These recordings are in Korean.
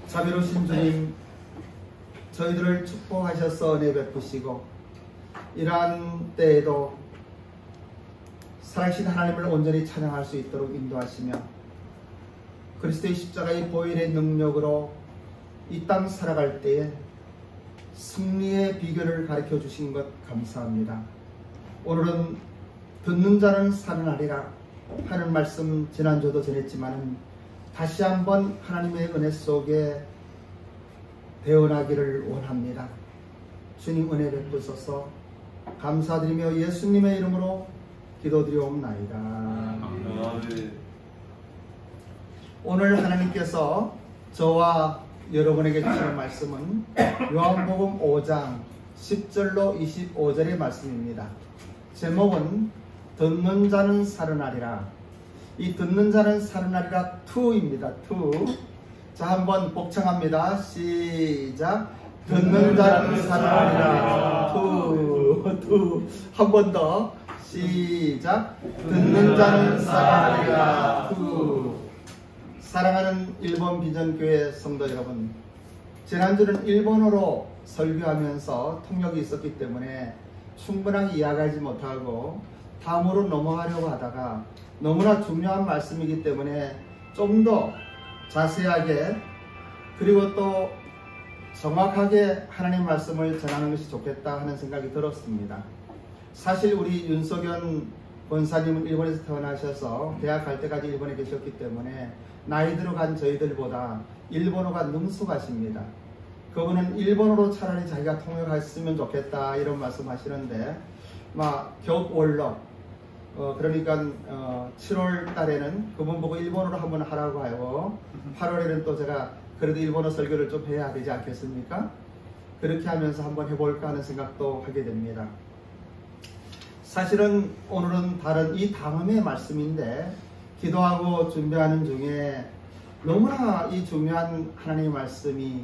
자비로우신 주님, 저희들을 축복하셔서 은혜 베푸시고 이러한 때에도 살아계신 하나님을 온전히 찬양할 수 있도록 인도하시며 그리스도의 십자가의 보혈의 능력으로 이 땅 살아갈 때에 승리의 비결을 가르쳐 주신 것 감사합니다. 오늘은 듣는 자는 살아나리라 하는 말씀 지난주도 전했지만 다시 한번 하나님의 은혜 속에 대언하기를 원합니다. 주님 은혜 베푸소서. 감사드리며 예수님의 이름으로 기도드리옵나이다. 아멘. 오늘 하나님께서 저와 여러분에게 주시는 말씀은 요한복음 5장 10절로 25절의 말씀입니다. 제목은 듣는 자는 살아나리라. 이 듣는 자는 살아나리라 2입니다. 2. 자, 한번 복창합니다. 시작. 듣는 자는 살아나리라. 2. 한 번 더. 시작. 듣는 자는 살아나리라. 2. 사랑하는 일본 비전교회 성도 여러분, 지난주는 일본어로 설교하면서 통역이 있었기 때문에 충분하게 이해하지 못하고 다음으로 넘어가려고 하다가 너무나 중요한 말씀이기 때문에 좀 더 자세하게 그리고 또 정확하게 하나님 말씀을 전하는 것이 좋겠다 하는 생각이 들었습니다. 사실 우리 윤석연 권사님은 일본에서 태어나셔서 대학 갈 때까지 일본에 계셨기 때문에 나이 들어간 저희들보다 일본어가 능숙하십니다. 그분은 일본어로 차라리 자기가 통역했으면 좋겠다 이런 말씀 하시는데 격월로 그러니까 7월 달에는 그분 보고 일본어로 한번 하라고 하고 8월에는 또 제가 그래도 일본어 설교를 좀 해야 되지 않겠습니까? 그렇게 하면서 한번 해볼까 하는 생각도 하게 됩니다. 사실은 오늘은 다른 이 다음의 말씀인데 기도하고 준비하는 중에 너무나 이 중요한 하나님의 말씀이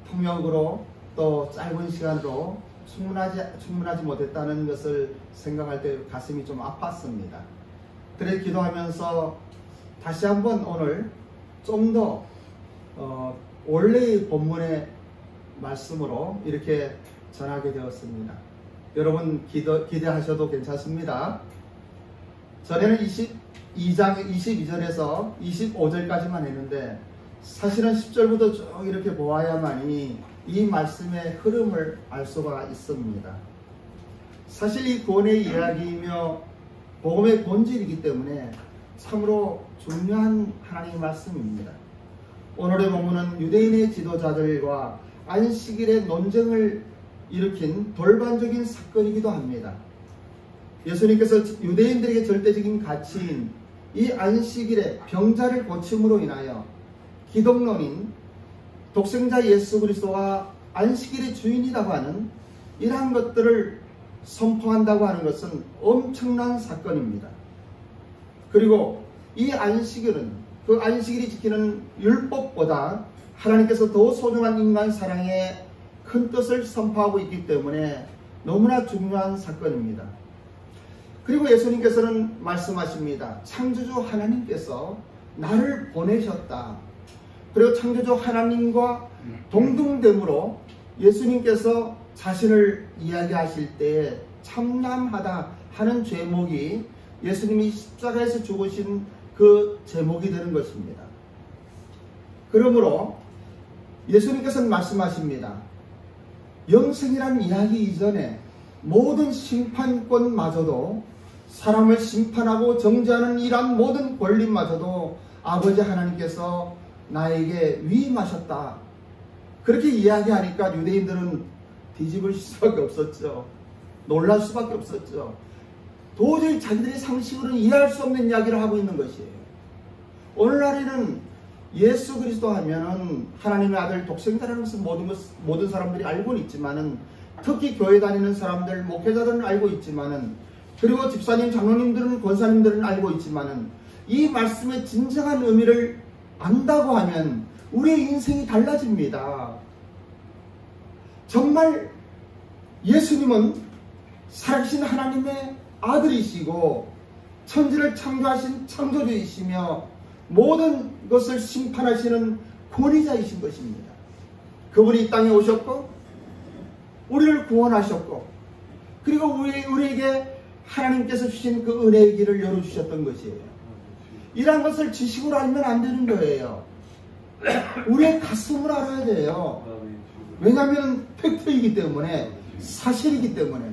통역으로 또 짧은 시간으로 충분하지 못했다는 것을 생각할 때 가슴이 좀 아팠습니다. 그래서 기도하면서 다시 한번 오늘 좀 더 원래의 본문의 말씀으로 이렇게 전하게 되었습니다. 여러분 기대하셔도 괜찮습니다. 전에는 22장 22절에서 25절까지만 했는데 사실은 10절부터 쭉 이렇게 보아야만이 이 말씀의 흐름을 알 수가 있습니다. 사실 이 구원의 이야기이며 복음의 본질이기 때문에 참으로 중요한 하나님의 말씀입니다. 오늘의 본문은 유대인의 지도자들과 안식일의 논쟁을 일으킨 돌반적인 사건이기도 합니다. 예수님께서 유대인들에게 절대적인 가치인 이 안식일의 병자를 고침으로 인하여 기독론인 독생자 예수 그리스도와 안식일의 주인이라고 하는 이러한 것들을 선포한다고 하는 것은 엄청난 사건입니다. 그리고 이 안식일은 그 안식일이 지키는 율법보다 하나님께서 더 소중한 인간 사랑의 큰 뜻을 선포하고 있기 때문에 너무나 중요한 사건입니다. 그리고 예수님께서는 말씀하십니다. 창조주 하나님께서 나를 보내셨다. 그리고 창조주 하나님과 동등됨으로 예수님께서 자신을 이야기하실 때 참남하다 하는 제목이 예수님이 십자가에서 죽으신 그 제목이 되는 것입니다. 그러므로 예수님께서는 말씀하십니다. 영생이란 이야기 이전에 모든 심판권마저도 사람을 심판하고 정죄하는 이러한 모든 권리마저도 아버지 하나님께서 나에게 위임하셨다. 그렇게 이야기하니까 유대인들은 뒤집을 수밖에 없었죠. 놀랄 수밖에 없었죠. 도저히 자기들의 상식으로는 이해할 수 없는 이야기를 하고 있는 것이에요. 오늘날에는 예수 그리스도 하면은 하나님의 아들 독생자라는 것은 모든 사람들이 알고는 있지만은 특히 교회 다니는 사람들, 목회자들은 알고 있지만은 그리고 집사님, 장로님들은 권사님들은 알고 있지만은 이 말씀의 진정한 의미를 안다고 하면 우리의 인생이 달라집니다. 정말 예수님은 살아계신 하나님의 아들이시고 천지를 창조하신 창조주이시며 모든 것을 심판하시는 권위자이신 것입니다. 그분이 이 땅에 오셨고 우리를 구원하셨고 그리고 우리에게 하나님께서 주신 그 은혜의 길을 열어주셨던 것이에요. 이러한 것을 지식으로 알면 안 되는 거예요. 우리의 가슴으로 알아야 돼요. 왜냐하면 팩트이기 때문에, 사실이기 때문에.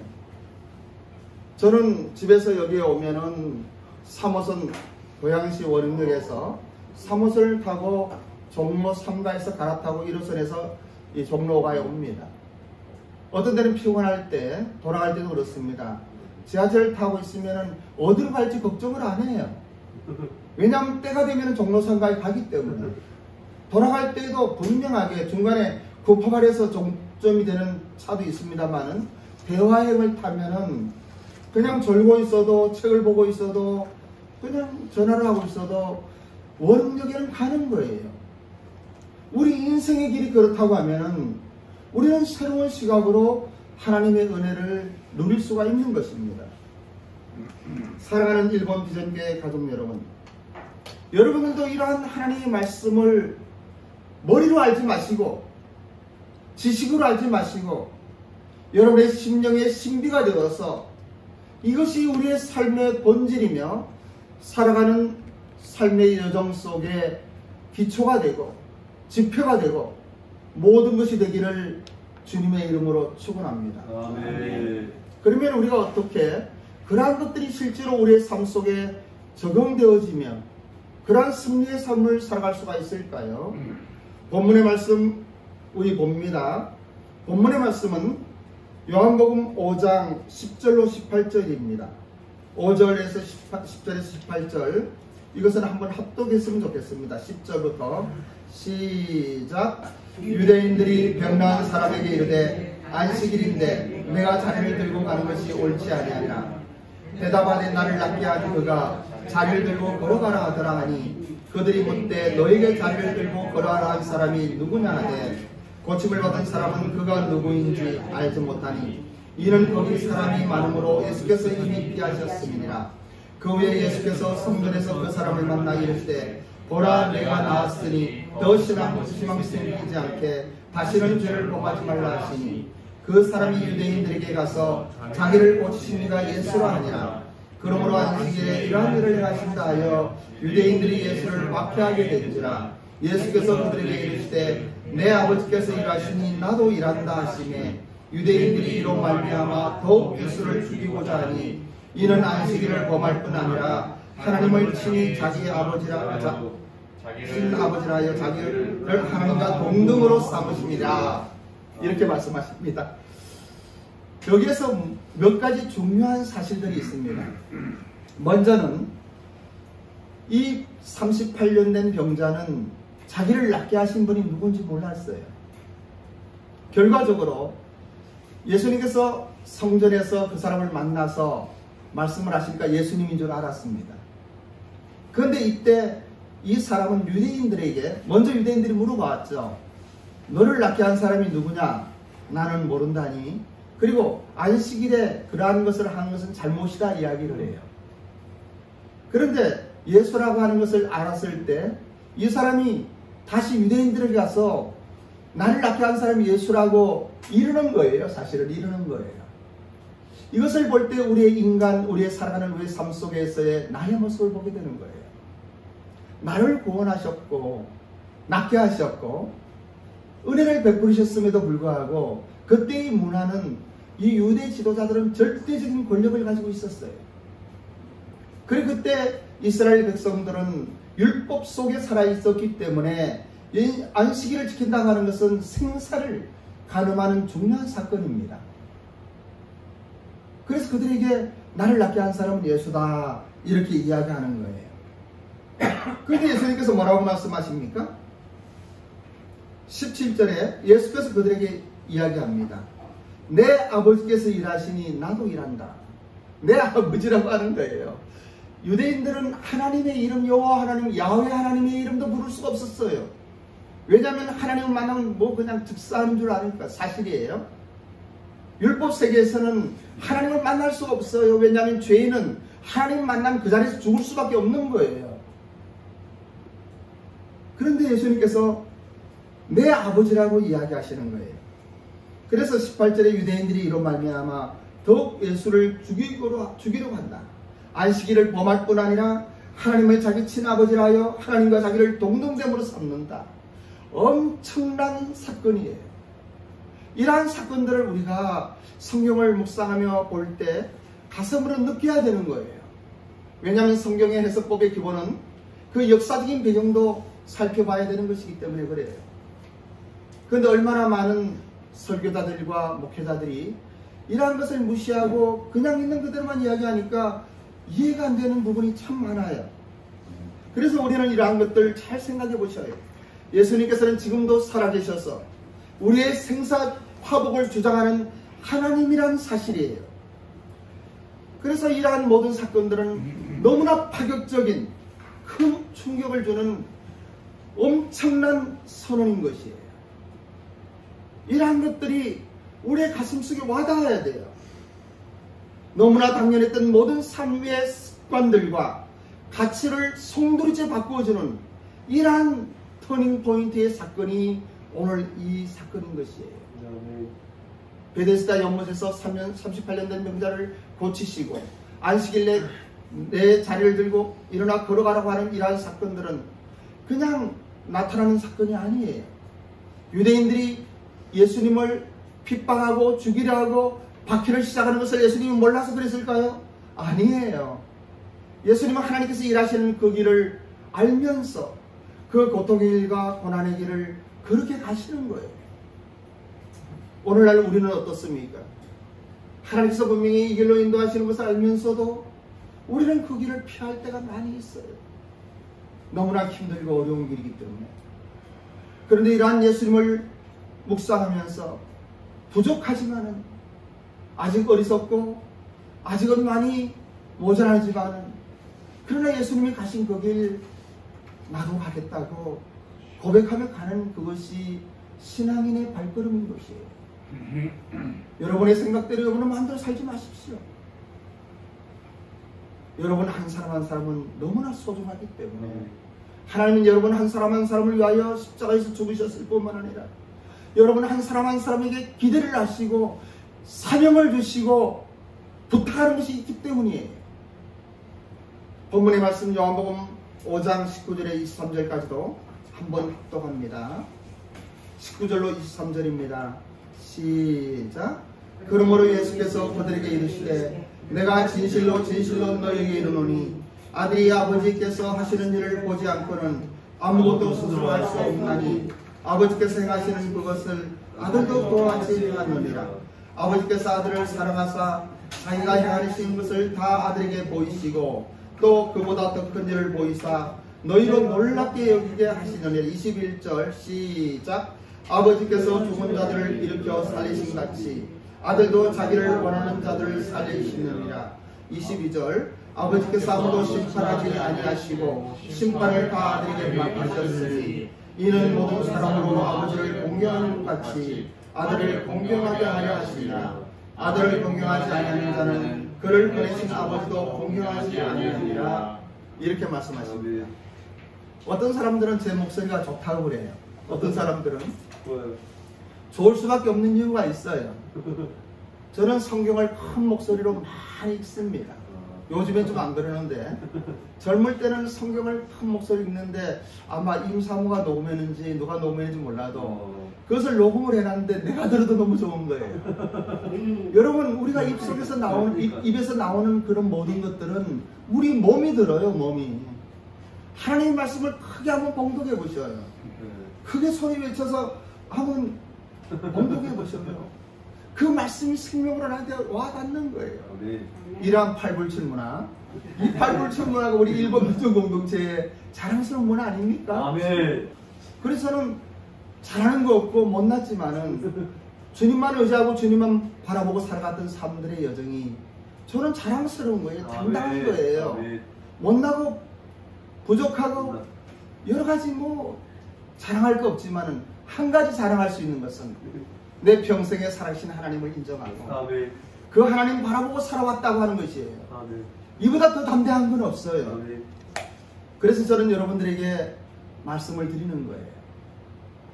저는 집에서 여기에 오면은 3호선 고양시 원흥역에서 3호선을 타고 종로 3가에서 갈아타고 1호선에서 이 종로 5가에 옵니다. 어떤 때는 피곤할 때, 돌아갈 때도 그렇습니다. 지하철 타고 있으면은 어디로 갈지 걱정을 안 해요. 왜냐하면 때가 되면 종로 3가에 가기 때문에. 돌아갈 때도 분명하게 중간에 구파발에서 종점이 되는 차도 있습니다만은 대화행을 타면은 그냥 졸고 있어도 책을 보고 있어도 그냥 전화를 하고 있어도 원흥역에는 가는 거예요. 우리 인생의 길이 그렇다고 하면은 우리는 새로운 시각으로 하나님의 은혜를 누릴 수가 있는 것입니다. 사랑하는 일본 비전교회 가족 여러분, 여러분들도 이러한 하나님의 말씀을 머리로 알지 마시고 지식으로 알지 마시고 여러분의 심령의 신비가 되어서 이것이 우리의 삶의 본질이며 살아가는 삶의 여정 속에 기초가 되고 지표가 되고 모든 것이 되기를 주님의 이름으로 축원합니다. 아멘. 그러면 우리가 어떻게 그러한 것들이 실제로 우리의 삶 속에 적용되어지며 그러한 승리의 삶을 살아갈 수가 있을까요? 본문의 말씀 우리 봅니다. 본문의 말씀은 요한복음 5장 10절로 18절입니다. 5절에서 10절에서 18절 이것은 한번 합독했으면 좋겠습니다. 10절부터 시작. 유대인들이 병나은 사람에게 이르되 안식일인데 내가 자리를 들고 가는 것이 옳지 아니하니라. 대답하되 나를 낫게 하니 그가 자리를 들고 걸어가라 하더라 하니 그들이 묻되 너에게 자리를 들고 걸어가라 한 사람이 누구냐 하되 고침을 받은 사람은 그가 누구인지 알지 못하니 이는 거기 사람이 많음으로 예수께서 이미 피하셨음이니라. 그 후에 예수께서 성전에서 그 사람을 만나 이르시되 보라 내가 나았으니 더 희망 생기지 않게 다시는 죄를 범하지 말라 하시니 그 사람이 유대인들에게 가서 자기를 고치신 이가 예수라 하니라. 그러므로 안식일에 이러한 일을 행하신다 하여 유대인들이 예수를 박해하게 된지라. 예수께서 그들에게 이르시되 내 아버지께서 일하시니 나도 일한다 하시매 유대인들이 이로 말미암아 더욱 예수를 죽이고자 하니 이는 안식일을 범할 뿐 아니라 하나님을 친히 자기의 아버지라 하여 자기를 하나님과 동등으로 삼으심이라. 이렇게 말씀하십니다. 여기에서 몇 가지 중요한 사실들이 있습니다. 먼저는 이 38년 된 병자는 자기를 낫게 하신 분이 누군지 몰랐어요. 결과적으로 예수님께서 성전에서 그 사람을 만나서 말씀을 하시니까 예수님인 줄 알았습니다. 그런데 이때 이 사람은 유대인들에게 먼저 유대인들이 물어봤죠. 너를 낫게 한 사람이 누구냐? 나는 모른다니. 그리고 안식일에 그러한 것을 하는 것은 잘못이다 이야기를 해요. 그런데 예수라고 하는 것을 알았을 때 이 사람이 다시 유대인들에게 가서 나를 낫게 한 사람이 예수라고 이르는 거예요. 사실은 이르는 거예요. 이것을 볼 때 우리의 인간, 우리의 살아가는 우리의 삶 속에서의 나의 모습을 보게 되는 거예요. 나를 구원하셨고 낫게 하셨고 은혜를 베푸셨음에도 불구하고 그때의 문화는 이 유대 지도자들은 절대적인 권력을 가지고 있었어요. 그리고 그때 이스라엘 백성들은 율법 속에 살아있었기 때문에 이 안식일을 지킨다고 하는 것은 생사를 가늠하는 중요한 사건입니다. 그래서 그들에게 나를 낫게 한 사람은 예수다 이렇게 이야기하는 거예요. 그런데 예수님께서 뭐라고 말씀하십니까? 17절에 예수께서 그들에게 이야기합니다. 내 아버지께서 일하시니 나도 일한다. 내 아버지라고 하는 거예요. 유대인들은 하나님의 이름 여호와 하나님, 야훼 하나님의 이름도 부를 수가 없었어요. 왜냐하면 하나님을 만나면 뭐 그냥 즉사하는 줄 아니까. 사실이에요. 율법 세계에서는 하나님을 만날 수가 없어요. 왜냐하면 죄인은 하나님 만나면 그 자리에서 죽을 수밖에 없는 거예요. 그런데 예수님께서 내 아버지라고 이야기하시는 거예요. 그래서 18절에 유대인들이 이로 말미암아 더욱 예수를 죽이려고 한다. 안식일을 범할 뿐 아니라 하나님의 자기 친아버지라 하여 하나님과 자기를 동등됨으로 삼는다. 엄청난 사건이에요. 이러한 사건들을 우리가 성경을 묵상하며 볼 때 가슴으로 느껴야 되는 거예요. 왜냐하면 성경의 해석법의 기본은 그 역사적인 배경도 살펴봐야 되는 것이기 때문에 그래요. 그런데 얼마나 많은 설교자들과 목회자들이 이러한 것을 무시하고 그냥 있는 그대로만 이야기하니까 이해가 안 되는 부분이 참 많아요. 그래서 우리는 이러한 것들 잘 생각해 보셔요. 예수님께서는 지금도 살아계셔서 우리의 생사화복을 주장하는 하나님이란 사실이에요. 그래서 이러한 모든 사건들은 너무나 파격적인 큰 충격을 주는 엄청난 선언인 것이에요. 이러한 것들이 우리의 가슴속에 와닿아야 돼요. 너무나 당연했던 모든 삶의 습관들과 가치를 송두리째 바꾸어주는 이러한 터닝포인트의 사건이 오늘 이 사건인 것이에요. 베데스다 연못에서 38년 된 병자를 고치시고 안식일 내 자리를 들고 일어나 걸어가라고 하는 이러한 사건들은 그냥 나타나는 사건이 아니에요. 유대인들이 예수님을 핍박하고 죽이려 하고 박해를 시작하는 것을 예수님이 몰라서 그랬을까요? 아니에요. 예수님은 하나님께서 일하시는 그 길을 알면서 그 고통의 길과 고난의 길을 그렇게 가시는 거예요. 오늘날 우리는 어떻습니까? 하나님께서 분명히 이 길로 인도하시는 것을 알면서도 우리는 그 길을 피할 때가 많이 있어요. 너무나 힘들고 어려운 길이기 때문에. 그런데 이러한 예수님을 묵상하면서 부족하지만은 아직 어리석고 아직은 많이 모자라지만은 그러나 예수님이 가신 그 길 나도 가겠다고 고백하며 가는 그것이 신앙인의 발걸음인 것이에요. 여러분의 생각대로 여러분은 마음대로 살지 마십시오. 여러분 한 사람 한 사람은 너무나 소중하기 때문에 하나님은 여러분 한 사람 한 사람을 위하여 십자가에서 죽으셨을 뿐만 아니라 여러분 한 사람 한 사람에게 기대를 하시고 사명을 주시고 부탁하는 것이 있기 때문이에요. 본문의 말씀 요한복음 5장 19절에 23절까지도 한번 합독합니다. 19절로 23절입니다. 시작. 그러므로 예수께서 그들에게 이르시되 내가 진실로 진실로 너희에게 이르노니 아들이 아버지께서 하시는 일을 보지 않고는 아무것도 스스로 할 수 없나니 아버지께서 행하시는 그것을 아들도 그와 같이 행하느니라. 아버지께서 아들을 사랑하사 자기가 행하시는 것을 다 아들에게 보이시고 또 그보다 더 큰 일을 보이사 너희로 놀랍게 여기게 하시느니라. 21절 시작. 아버지께서 죽은 자들을 일으켜 살리신 같이 아들도 자기를 원하는 자들을 살리시느니라. 22절 아버지께서 아무도 심판하지 아니하시고 심판을 다 아들에게 맡기셨으니 이는 모든 사람으로 아버지를 공경하는 것 같이 아들을 공경하게 하려 하시니라. 아들을 공경하지 아니하는 자는 그를 보내신 아버지도 공경하지 아니하니라. 이렇게 말씀하십니다. 어떤 사람들은 제 목소리가 좋다고 그래요. 어떤 사람들은 좋을 수밖에 없는 이유가 있어요. 저는 성경을 큰 목소리로 많이 읽습니다. 요즘엔 좀 안 그러는데 젊을 때는 성경을 큰 목소리 읽는데 아마 임사무가 녹음했는지 누가 녹음했는지 몰라도 그것을 녹음을 해놨는데 내가 들어도 너무 좋은 거예요. 여러분 우리가 입에서 나오는 그런 모든 것들은 우리 몸이 들어요. 몸이. 하나님의 말씀을 크게 한번 봉독해 보셔요. 크게 소리 외쳐서 한번 봉독해 보셔요. 그 말씀이 생명으로 나한테 와닿는 거예요. 이러한 팔불출문화, 이 팔불출문화가 우리 일본 민족 공동체의 자랑스러운 문화 아닙니까? 아멘. 그래서 저는 잘하는 거 없고 못났지만은 주님만 의지하고 주님만 바라보고 살아갔던 사람들의 여정이 저는 자랑스러운 거예요. 당당한 거예요. 못나고 부족하고 여러 가지 뭐 자랑할 거 없지만은 한 가지 자랑할 수 있는 것은 내 평생에 살아계신 하나님을 인정하고 아멘. 그 하나님 바라보고 살아왔다고 하는 것이에요. 아멘. 이보다 더 담대한 건 없어요. 아멘. 그래서 저는 여러분들에게 말씀을 드리는 거예요.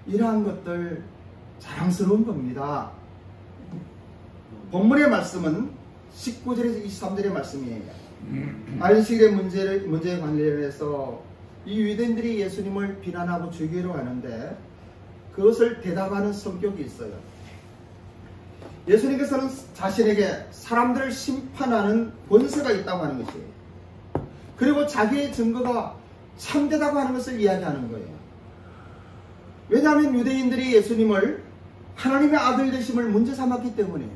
이러한 것들 자랑스러운 겁니다. 본문의 말씀은 19절에서 23절의 말씀이에요. 안식일의 문제에 관련해서 이 유대인들이 예수님을 비난하고 죽이려 하는데 그것을 대답하는 성격이 있어요. 예수님께서는 자신에게 사람들을 심판하는 권세가 있다고 하는 것이에요. 그리고 자기의 증거가 참되다고 하는 것을 이야기하는 거예요. 왜냐하면 유대인들이 예수님을 하나님의 아들 되심을 문제 삼았기 때문에.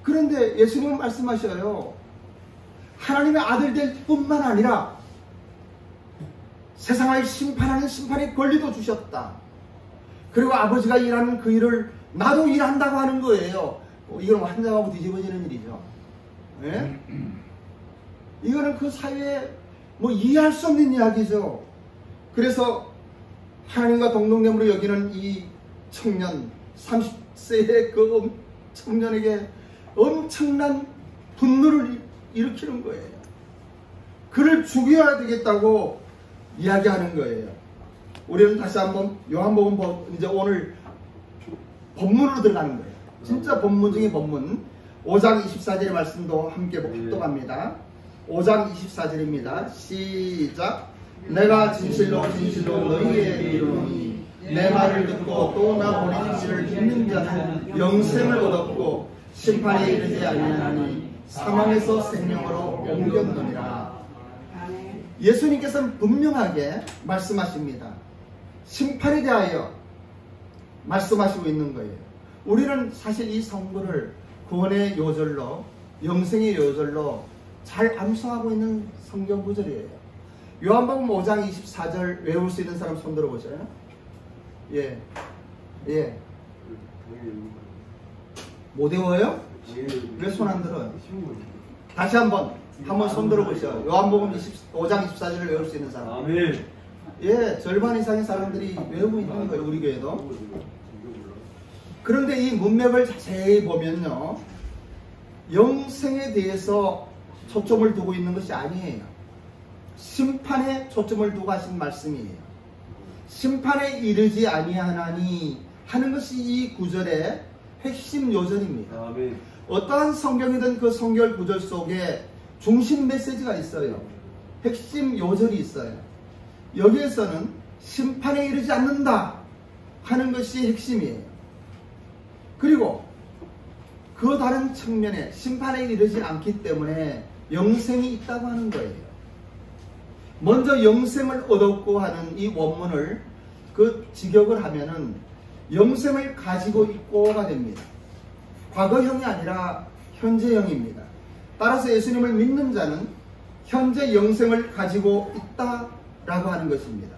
그런데 예수님은 말씀하셔요. 하나님의 아들 될 뿐만 아니라 세상을 심판하는 심판의 권리도 주셨다. 그리고 아버지가 일하는 그 일을 나도 일한다고 하는 거예요. 이건 환장하고 뒤집어지는 일이죠. 네? 이거는 그 사회에 이해할 수 없는 이야기죠. 그래서 하나님과 동등됨으로 여기는 이 청년, 30세의 그 청년에게 엄청난 분노를 일으키는 거예요. 그를 죽여야 되겠다고 이야기하는 거예요. 우리는 다시 한번 요한복음 이제 오늘 본문으로 들어가는 거예요. 진짜 본문 중에 본문 5장 24절의 말씀도 함께 합독합니다. 5장 24절입니다. 시작. 내가 진실로 진실로 너희에게 이르노니 내 말을 듣고 또 나 보내신 이를 믿는 자는 영생을 얻었고 심판에 이르지 아니하니 사망에서 생명으로 옮겼느니라. 예수님께서는 분명하게 말씀하십니다. 심판에 대하여 말씀하시고 있는 거예요. 우리는 사실 이 성구를 구원의 요절로, 영생의 요절로 잘 암송하고 있는 성경 구절이에요. 요한복음 5장 24절 외울 수 있는 사람 손 들어보세요. 예. 못 외워요? 왜 손 안 들어요? 다시 한번 손 들어보세요. 요한복음 5장 24절을 외울 수 있는 사람. 아멘. 예, 절반 이상의 사람들이 외우고 있는 거예요. 우리 교회도. 그런데 이 문맥을 자세히 보면요, 영생에 대해서 초점을 두고 있는 것이 아니에요. 심판에 초점을 두고 하신 말씀이에요. 심판에 이르지 아니하나니 하는 것이 이 구절의 핵심 요절입니다. 아멘. 어떠한 성경이든 그 성결 구절 속에 중심 메시지가 있어요. 핵심 요절이 있어요. 여기에서는 심판에 이르지 않는다 하는 것이 핵심이에요. 그리고 그 다른 측면에 심판에 이르지 않기 때문에 영생이 있다고 하는 거예요. 먼저 영생을 얻었고 하는 이 원문을 그 직역을 하면은 영생을 가지고 있고가 됩니다. 과거형이 아니라 현재형입니다. 따라서 예수님을 믿는 자는 현재 영생을 가지고 있다라고 하는 것입니다.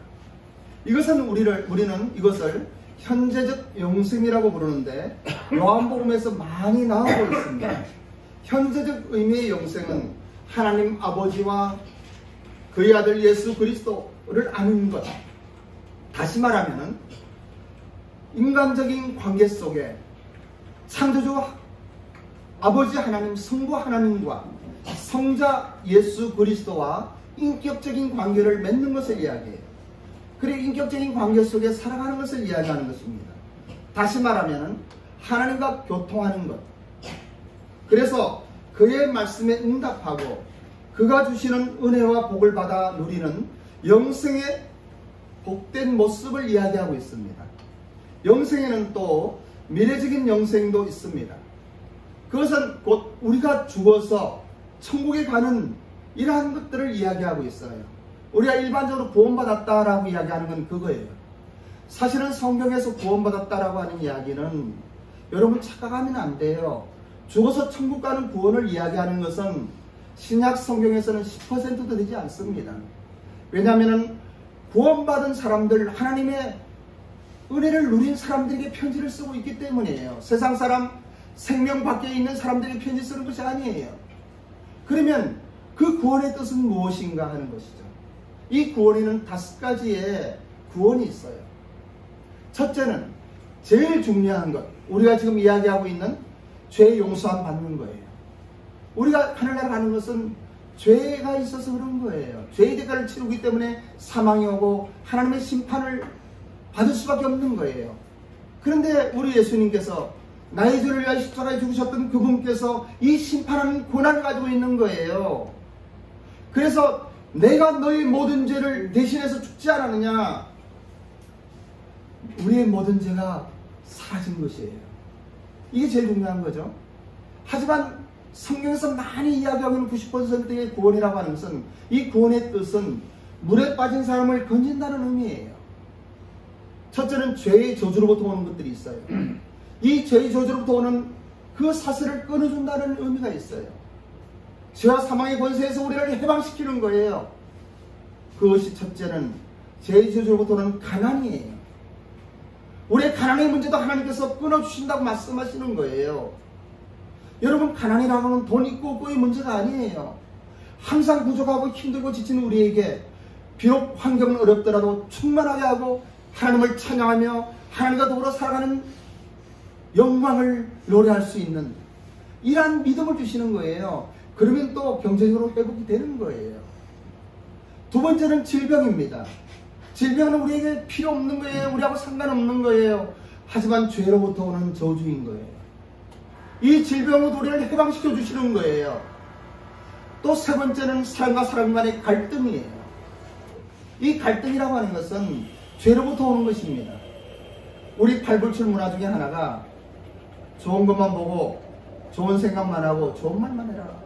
이것은 우리는 이것을 현재적 영생이라고 부르는데 요한복음에서 많이 나오고 있습니다. 현재적 의미의 영생은 하나님 아버지와 그의 아들 예수 그리스도를 아는 것. 다시 말하면 인간적인 관계 속에 창조주 아버지 하나님, 성부 하나님과 성자 예수 그리스도와 인격적인 관계를 맺는 것을 이야기해요. 그리고 인격적인 관계 속에 살아가는 것을 이야기하는 것입니다. 다시 말하면 하나님과 교통하는 것. 그래서 그의 말씀에 응답하고 그가 주시는 은혜와 복을 받아 누리는 영생의 복된 모습을 이야기하고 있습니다. 영생에는 또 미래적인 영생도 있습니다. 그것은 곧 우리가 죽어서 천국에 가는 이러한 것들을 이야기하고 있어요. 우리가 일반적으로 구원받았다라고 이야기하는 건 그거예요. 사실은 성경에서 구원받았다라고 하는 이야기는 여러분 착각하면 안 돼요. 죽어서 천국 가는 구원을 이야기하는 것은 신약 성경에서는 10%도 되지 않습니다. 왜냐하면 구원받은 사람들, 하나님의 은혜를 누린 사람들에게 편지를 쓰고 있기 때문이에요. 세상 사람, 생명 밖에 있는 사람들에게 편지 쓰는 것이 아니에요. 그러면 그 구원의 뜻은 무엇인가 하는 것이죠. 이 구원에는 5가지의 구원이 있어요. 첫째는 제일 중요한 것, 우리가 지금 이야기하고 있는 죄 용서함 받는 거예요. 우리가 하늘나라 가는 것은 죄가 있어서 그런 거예요. 죄의 대가를 치르기 때문에 사망이 오고 하나님의 심판을 받을 수밖에 없는 거예요. 그런데 우리 예수님께서 나의 죄를 위하여 십자가에 죽으셨던 그분께서 이 심판하는 권한을 가지고 있는 거예요. 그래서 내가 너의 모든 죄를 대신해서 죽지 않았느냐? 우리의 모든 죄가 사라진 것이에요. 이게 제일 중요한 거죠. 하지만 성경에서 많이 이야기하고 있는 90%의 구원이라고 하는 것은, 이 구원의 뜻은 물에 빠진 사람을 건진다는 의미예요. 첫째는 죄의 저주로부터 오는 것들이 있어요. 이 죄의 저주로부터 오는 그 사슬을 끊어준다는 의미가 있어요. 죄와 사망의 권세에서 우리를 해방시키는 거예요. 그것이 첫째는 죄의 저주로부터 오는 가난이에요. 우리의 가난의 문제도 하나님께서 끊어주신다고 말씀하시는 거예요. 여러분, 가난이라고 하는 돈 있고 없고의 문제가 아니에요. 항상 부족하고 힘들고 지치는 우리에게 비록 환경은 어렵더라도 충만하게 하고 하나님을 찬양하며 하나님과 더불어 살아가는 영광을 노래할 수 있는 이러한 믿음을 주시는 거예요. 그러면 또 경제적으로 회복이 되는 거예요. 두 번째는 질병입니다. 질병은 우리에게 필요 없는 거예요. 우리하고 상관없는 거예요. 하지만 죄로부터 오는 저주인 거예요. 이 질병으로 우리를 해방시켜 주시는 거예요. 또 세 번째는 사람과 사람 간의 갈등이에요. 이 갈등이라고 하는 것은 죄로부터 오는 것입니다. 우리 팔불출 문화 중에 하나가 좋은 것만 보고 좋은 생각만 하고 좋은 말만 해라.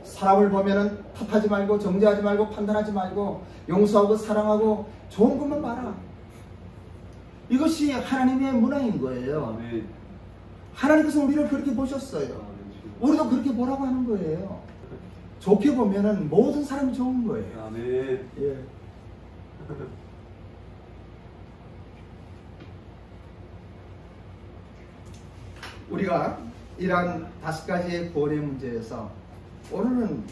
사람을 보면은 탓하지 말고 정죄하지 말고 판단하지 말고 용서하고 사랑하고 좋은 것만 봐라. 이것이 하나님의 문화인 거예요. 하나님께서 우리를 그렇게 보셨어요. 우리도 그렇게 보라고 하는 거예요. 좋게 보면은 모든 사람이 좋은 거예요. 예. 우리가 이러한 5가지의 구원의 문제에서 오늘은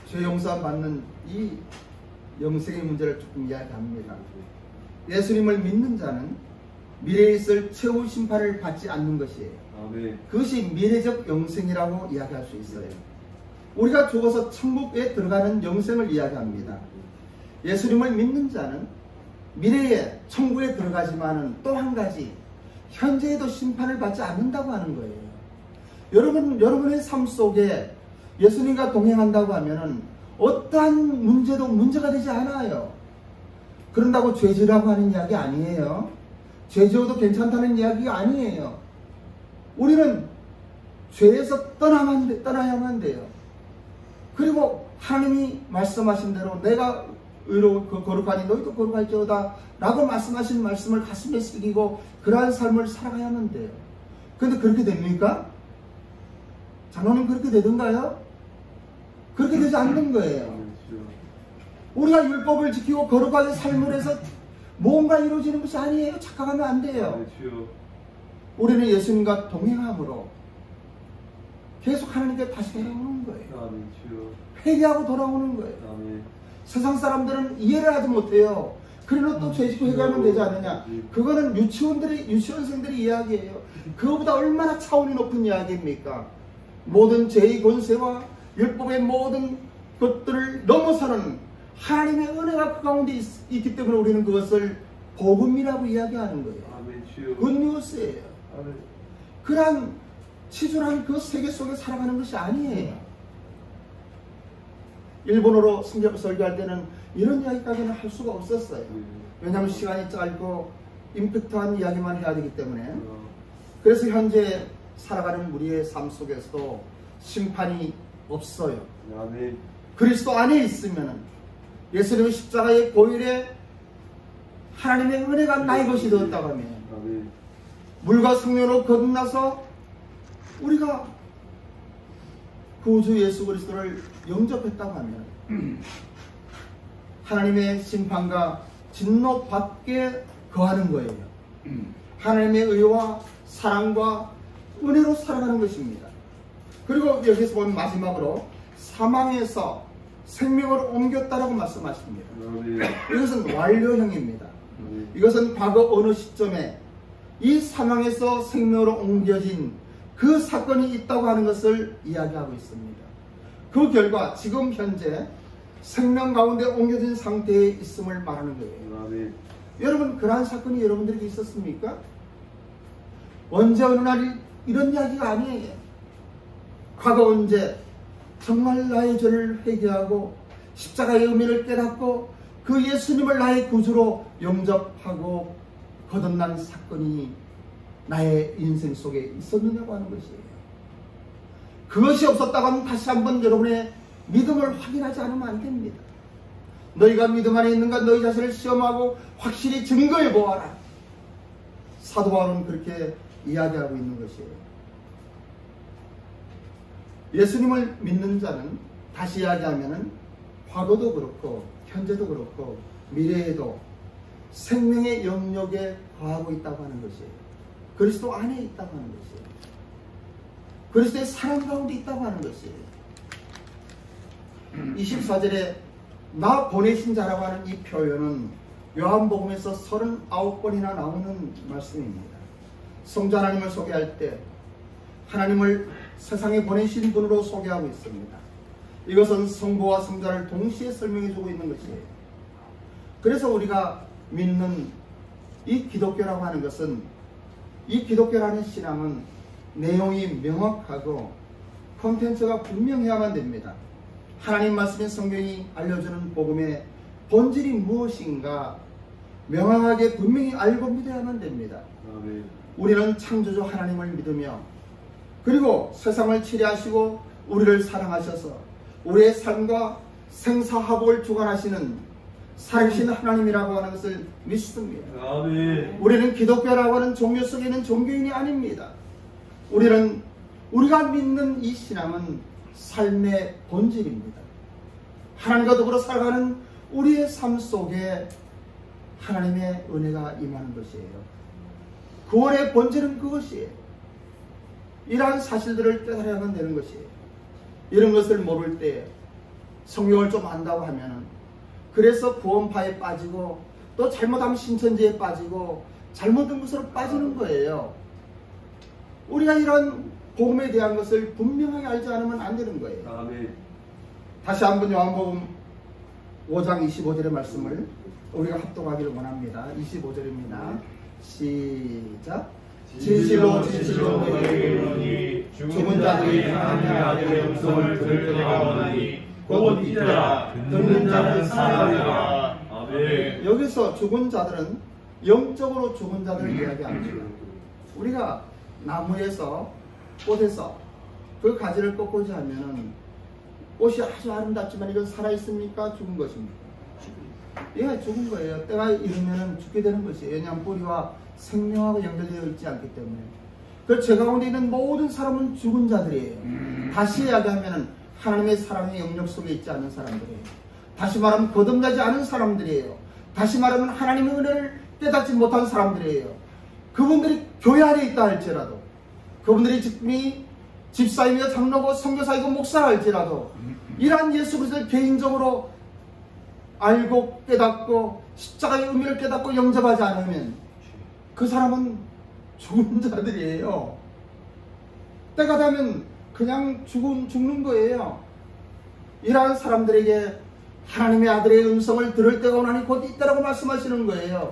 죄 용서 받는 이 영생의 문제를 조금 이야기합니다. 예수님을 믿는 자는 미래에 있을 최후 심판을 받지 않는 것이에요. 그것이 미래적 영생이라고 이야기할 수 있어요. 우리가 죽어서 천국에 들어가는 영생을 이야기합니다. 예수님을 믿는 자는 미래에 천국에 들어가지만은 또 한 가지 현재에도 심판을 받지 않는다고 하는 거예요. 여러분의 삶 속에 예수님과 동행한다고 하면은 어떠한 문제도 문제가 되지 않아요. 그런다고 죄지라고 하는 이야기 아니에요. 죄 지어도 괜찮다는 이야기가 아니에요. 우리는 죄에서 떠나야만 돼요. 그리고 하나님이 말씀하신 대로 내가 의로 거룩하니 너희도 거룩할지어다 라고 말씀하신 말씀을 가슴에 새기고 그러한 삶을 살아가야만 돼요. 그런데 그렇게 됩니까? 장로님 그렇게 되던가요? 그렇게 되지 않는 거예요. 우리가 율법을 지키고 거룩하게 삶을 해서 뭔가 이루어지는 것이 아니에요. 착각하면 안 돼요. 우리는 예수님과 동행함으로 계속 하나님께 다시 돌아오는 거예요. 회개하고 돌아오는 거예요. 세상 사람들은 이해를 하지 못해요. 그래도 또 죄짓고 회개하면 되지 않느냐. 그거는 유치원생들의 이야기예요. 그거보다 얼마나 차원이 높은 이야기입니까? 모든 죄의 권세와 율법의 모든 것들을 넘어서는 하나님의 은혜가 그 가운데 있기 때문에 우리는 그것을 복음이라고 이야기하는 거예요. 굿뉴스예요. 그러한 치졸한 그 세계 속에 살아가는 것이 아니에요. 일본어로 설교할 때는 이런 이야기까지는 할 수가 없었어요. 왜냐하면 시간이 짧고 임팩트한 이야기만 해야 되기 때문에. 그래서 현재 살아가는 우리의 삶 속에서도 심판이 없어요. 그리스도 안에 있으면 예수님의 십자가의 보혈에 하나님의 은혜가 나의 것이 되었다고 하면 물과 성령으로 거듭나서 우리가 구주 예수 그리스도를 영접했다고 하면 하나님의 심판과 진노 밖에 거하는 거예요. 하나님의 의와 사랑과 은혜로 살아가는 것입니다. 그리고 여기서 보면 마지막으로 사망에서 생명으로 옮겼다라고 말씀하십니다. 이것은 완료형입니다. 이것은 과거 어느 시점에 이 사망에서 생명으로 옮겨진 그 사건이 있다고 하는 것을 이야기하고 있습니다. 그 결과 지금 현재 생명 가운데 옮겨진 상태에 있음을 말하는 거예요. 여러분, 그러한 사건이 여러분들에게 있었습니까? 언제 어느 날 이런 이야기가 아니에요. 과거 언제 정말 나의 죄를 회개하고 십자가의 의미를 깨닫고 그 예수님을 나의 구주로 영접하고 거듭난 사건이 나의 인생 속에 있었느냐고 하는 것이에요. 그것이 없었다고 하면 다시 한번 여러분의 믿음을 확인하지 않으면 안 됩니다. 너희가 믿음 안에 있는가 너희 자신을 시험하고 확실히 증거해 보아라. 사도 바울은 그렇게 이야기하고 있는 것이에요. 예수님을 믿는 자는 다시 이야기하면은 과거도 그렇고 현재도 그렇고 미래에도 생명의 영역에 거하고 있다고 하는 것이에요. 그리스도 안에 있다고 하는 것이에요. 그리스도의 사랑 가운데 있다고 하는 것이에요. 24절에 나 보내신 자라고 하는 이 표현은 요한복음에서 39번이나 나오는 말씀입니다. 성자 하나님을 소개할 때 하나님을 세상에 보내신 분으로 소개하고 있습니다. 이것은 성부와 성자를 동시에 설명해주고 있는 것이에요. 그래서 우리가 믿는 이 기독교라고 하는 것은, 이 기독교라는 신앙은 내용이 명확하고 콘텐츠가 분명해야만 됩니다. 하나님 말씀인 성경이 알려주는 복음의 본질이 무엇인가 명확하게 분명히 알고 믿어야만 됩니다. 우리는 창조주 하나님을 믿으며 그리고 세상을 치료하시고 우리를 사랑하셔서 우리의 삶과 생사화복을 주관하시는 살아계신 하나님이라고 하는 것을 믿습니다. 아멘. 우리는 기독교라고 하는 종교 속에 있는 종교인이 아닙니다. 우리가 믿는 이 신앙은 삶의 본질입니다. 하나님과 더불어 살아가는 우리의 삶 속에 하나님의 은혜가 임하는 것이에요. 구원의 본질은 그것이에요. 이러한 사실들을 깨달아야만 되는 것이에요. 이런 것을 모를 때 성경을 좀 안다고 하면은 그래서 구원파에 빠지고 또 잘못하면 신천지에 빠지고 잘못된 것으로 빠지는 거예요. 우리가 이런 복음에 대한 것을 분명하게 알지 않으면 안 되는 거예요. 아멘. 다시 한번 요한복음 5장 25절의 말씀을 우리가 합독하기를 원합니다. 25절입니다. 시작. 진실로 진실로 너희에게 이르노니 죽은 자들이 하나님의 아들의 음성을 들을 때가 오나니 곧 이때라. 듣는 자는 살아나리라. 아멘. 여기서 죽은 자들은 영적으로 죽은 자들을 이야기합니다. 우리가 나무에서 꽃에서 그 가지를 꺾고자 하면은 꽃이 아주 아름답지만 이건 살아있습니까? 죽은 것입니까? 예, 죽은 거예요. 때가 이르면 죽게 되는 것이에요. 왜냐하면 뿌리와 생명하고 연결되어 있지 않기 때문에. 그래서 제 가운데 있는 모든 사람은 죽은 자들이에요. 다시 이야기하면 하나님의 사랑의 영역 속에 있지 않은 사람들이에요. 다시 말하면 거듭나지 않은 사람들이에요. 다시 말하면 하나님의 은혜를 깨닫지 못한 사람들이에요. 그분들이 교회 안에 있다 할지라도, 그분들이 직분이 집사이며 장로고 선교사이고 목사라 할지라도 이러한 예수 그리스도를 개인적으로 알고 깨닫고 십자가의 의미를 깨닫고 영접하지 않으면 그 사람은 죽은 자들이에요. 때가 되면 그냥 죽는 거예요. 이러한 사람들에게 하나님의 아들의 음성을 들을 때가 오나니 곧 이때라고 말씀하시는 거예요.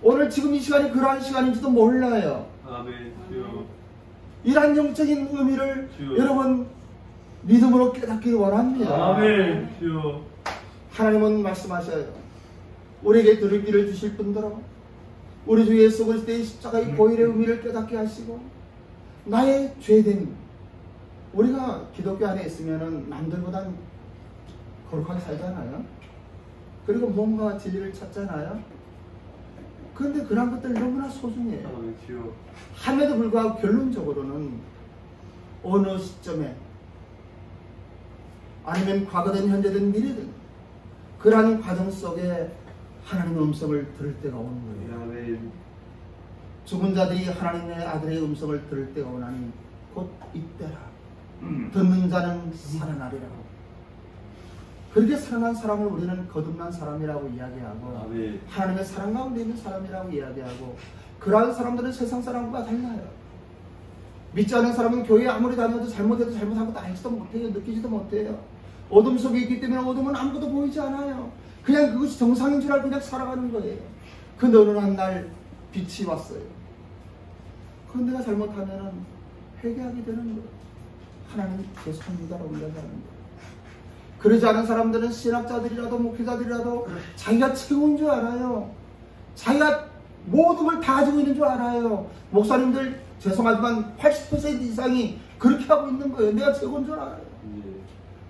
오늘 지금 이 시간이 그러한 시간인지도 몰라요. 아멘. 이러한 영적인 의미를 주여. 여러분 믿음으로 깨닫기를 원합니다. 아멘. 주여. 하나님은 말씀하셔요. 우리에게 들을 길을 주실 뿐더러 우리 주 예수 그리스도의 십자가의 보혈의 의미를 깨닫게 하시고 나의 죄됨, 우리가 기독교 안에 있으면은 남들보단 거룩하게 살잖아요. 그리고 뭔가 진리를 찾잖아요. 그런데 그런 것들 너무나 소중해요. 아멘. 주여. 함에도 불구하고 결론적으로는 어느 시점에 아니면 과거든 현재든 미래든 그러한 과정 속에 하나님의 음성을 들을 때가 오는 거예요. 아멘. 죽은 자들이 하나님의 아들의 음성을 들을 때가 오나니 곧 이때라. 듣는 자는 살아나리라고. 그렇게 살아난 사람을 우리는 거듭난 사람이라고 이야기하고 아멘. 하나님의 사랑 가운데 있는 사람이라고 이야기하고 그러한 사람들은 세상 사람과 달라요. 믿지 않는 사람은 교회에 아무리 다녀도 잘못해도 잘못한 것도 알지도 못해요. 느끼지도 못해요. 어둠 속에 있기 때문에 어둠은 아무것도 보이지 않아요. 그냥 그것이 정상인 줄 알고 그냥 살아가는 거예요. 근데 어느 날 빛이 왔어요. 그건 내가 잘못하면 회개하게 되는 거예요. 하나님 죄송합니다라고 이야기하는 거예요. 그러지 않은 사람들은 신학자들이라도 목회자들이라도 자기가 최고인 줄 알아요. 자기가 모든 걸 다 가지고 있는 줄 알아요. 목사님들 죄송하지만 80% 이상이 그렇게 하고 있는 거예요. 내가 최고인 줄 알아요.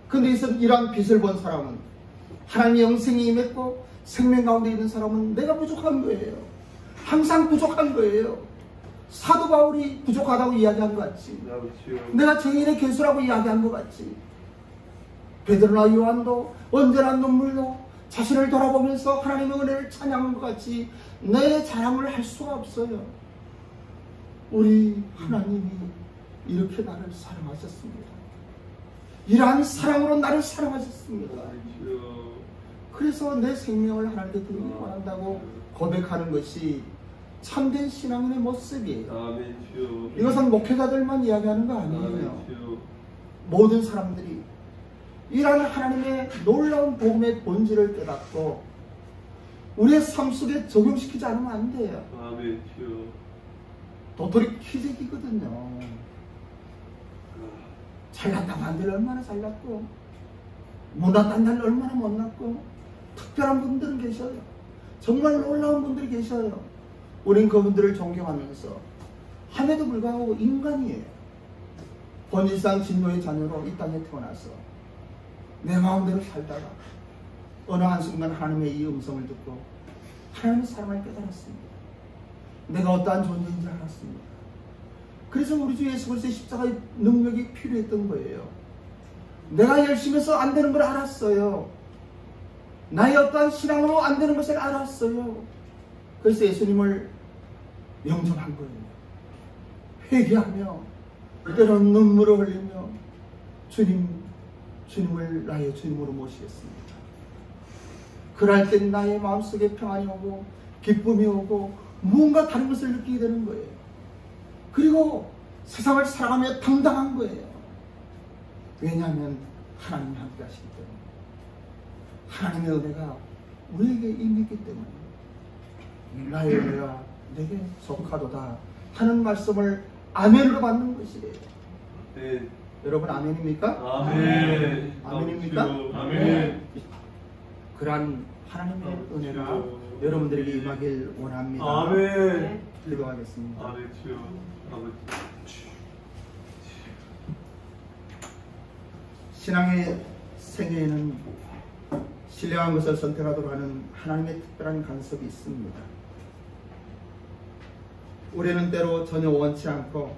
근데 이러한 빛을 본 사람은 하나님의 영생이 임했고 생명 가운데 있는 사람은 내가 부족한 거예요. 항상 부족한 거예요. 사도 바울이 부족하다고 이야기한 것 같지. 내가 죄인의 개수라고 이야기한 것 같지. 베드로나 요한도 언제나 눈물로 자신을 돌아보면서 하나님의 은혜를 찬양한 것 같이 내 자랑을 할 수가 없어요. 우리 하나님이 이렇게 나를 사랑하셨습니다. 이러한 사랑으로 나를 사랑하셨습니다. 그래서 내 생명을 하나님께 드리기 원한다고 고백하는 것이 참된 신앙인의 모습이에요. 이것은 목회자들만 이야기하는 거 아니에요. 모든 사람들이 이러한 하나님의 놀라운 복음의 본질을 깨닫고 우리의 삶 속에 적용시키지 않으면 안 돼요. 도토리 키재기거든요. 잘났다고 한 데는 얼마나 잘났고 못났다는 데는 얼마나 못났고 특별한 분들은 계셔요. 정말 놀라운 분들이 계셔요. 우린 그분들을 존경하면서 함에도 불구하고 인간이에요. 본질상 진노의 자녀로 이 땅에 태어나서 내 마음대로 살다가 어느 한순간 하나님의 이 음성을 듣고 하나님의 사랑을 깨달았습니다. 내가 어떠한 존재인지 알았습니다. 그래서 우리 주 예수 그리스도의 십자가의 능력이 필요했던 거예요. 내가 열심히 해서 안 되는 걸 알았어요. 나의 어떠한 신앙으로 안 되는 것을 알았어요. 그래서 예수님을 영접한 거예요. 회개하며 때로는 눈물을 흘리며 주님을 나의 주님으로 모시겠습니다. 그럴 땐 나의 마음속에 평안이 오고 기쁨이 오고 무언가 다른 것을 느끼게 되는 거예요. 그리고 세상을 살아가며 당당한 거예요. 왜냐하면 하나님이 함께 하시기 때문에, 하나님의 은혜가 우리에게 임했기 때문에 나의 은혜가 내게 속하도다 하는 말씀을 아멘으로 받는 것이에요. 네. 여러분 아멘입니까? 아멘. 아멘입니까? 아멘. 그러한 하나님의 은혜가 여러분들에게 임하길 원합니다. 아멘. 기도하겠습니다. 아멘. 주여. 아버지. 신앙의 생애에는 신령한 것을 선택하도록 하는 하나님의 특별한 간섭이 있습니다. 우리는 때로 전혀 원치 않고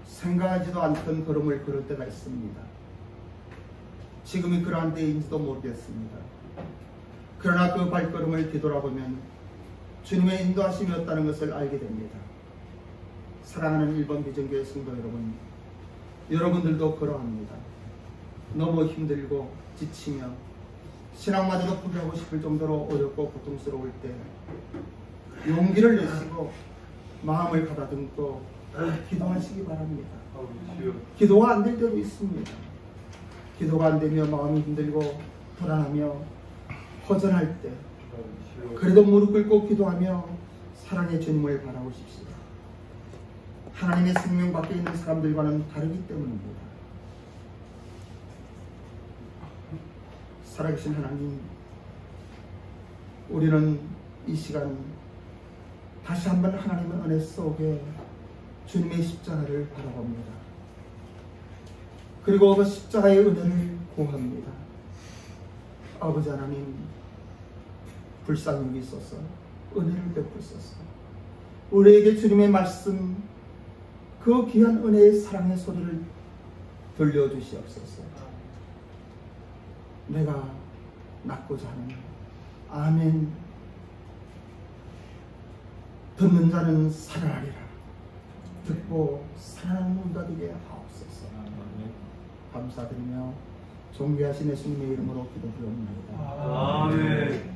생각하지도 않던 걸음을 걸을 때가 있습니다. 지금이 그러한 때인지도 모르겠습니다. 그러나 그 발걸음을 뒤돌아보면 주님의 인도하심이었다는 것을 알게 됩니다. 사랑하는 1번 비전교회 성도 여러분, 여러분들도 그러합니다. 너무 힘들고 지치며 신앙마저도 포기하고 싶을 정도로 어렵고 고통스러울 때 용기를 내시고 마음을 가다듬고 기도하시기 바랍니다. 기도가 안 될 때도 있습니다. 기도가 안 되며 마음이 힘들고 불안하며 허전할 때 그래도 무릎 꿇고 기도하며 사랑의 주님을 바라보십시오. 하나님의 생명 밖에 있는 사람들과는 다르기 때문입니다. 살아계신 하나님, 우리는 이 시간 다시 한번 하나님의 은혜 속에 주님의 십자가를 바라봅니다. 그리고 그 십자가의 은혜를 구합니다. 아버지 하나님, 불쌍히 여기소서, 은혜를 베푸소서. 우리에게 주님의 말씀, 그 귀한 은혜의 사랑의 소리를 들려주시옵소서. 내가 낳고자 하는 아멘. 듣는 자는 살아나리라. 듣고 살아나는 자 되게 하옵소서. 감사드리며 존귀하신 예수님의 이름으로 기도드립니다. 아멘.